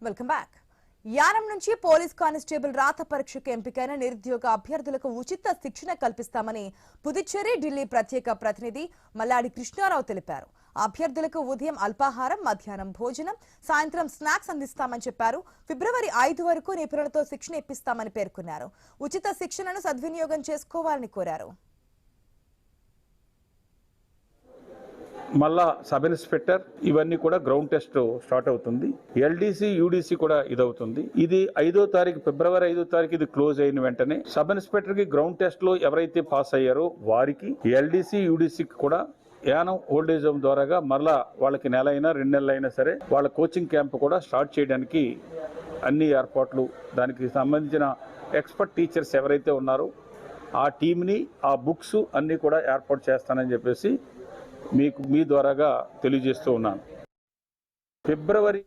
Welcome back. Yanam నుంచి police constable రాత పరీక్షకు ఎంపికైన నిరుద్యోగ అభ్యర్థులకు ఉచిత శిక్షణ కల్పిస్తామని పుదుచ్చేరి ఢిల్లీ ప్రత్యేక ప్రతినిధి మల్లాడి కృష్ణారావు తెలిపారు. అభ్యర్థులకు ఉదయం అల్పాహారం, మధ్యాహ్నం భోజనం, సాయంత్రం స్నాక్స్ అందిస్తామని చెప్పారు. ఫిబ్రవరి 5 వరకు నిపుణులతో శిక్షణ ఇప్పిస్తామని పేర్కొన్నారు. ఉచిత శిక్షణను సద్వినియోగం చేసుకోవాలని కోరారు. మళ్ళా సబ్ ఇన్స్పెక్టర్ ఇవన్నీ కూడా గ్రౌండ్ టెస్ట్ స్టార్ట్ అవుతుంది. ఎల్డీసీ యూడీసీ కూడా ఇదవుతుంది. ఇది 5వ తారీఖు ఫిబ్రవరి 5వ తారీఖు ఇది క్లోజ్ అయిన వెంటనే సబ్ ఇన్స్పెక్టర్ కి గ్రౌండ్ టెస్ట్ లో ఎవరైతే పాస్ అయ్యారో వారికి ఎల్డీసీ యూడీసీకి కూడా యానం ఓల్డేజ్ హోమ్ ద్వారాగా మళ్ళా వాళ్ళకి నెల అయినా 2 నెలలైనా సరే వాళ్ళ కోచింగ్ క్యాంప్ కూడా స్టార్ట్ చేయడానికి అన్ని ఏర్పాట్లు, దానికి సంబంధించిన ఎక్స్పర్ట్ టీచర్స్ ఎవరైతే ఉన్నారో ఆ టీంని, ఆ బుక్స్ అన్నీ కూడా ఏర్పాటు చేస్తానని చెప్పేసి మీ ద్వారాగా తెలియజేస్తూ ఉన్నాను. ఫిబ్రవరి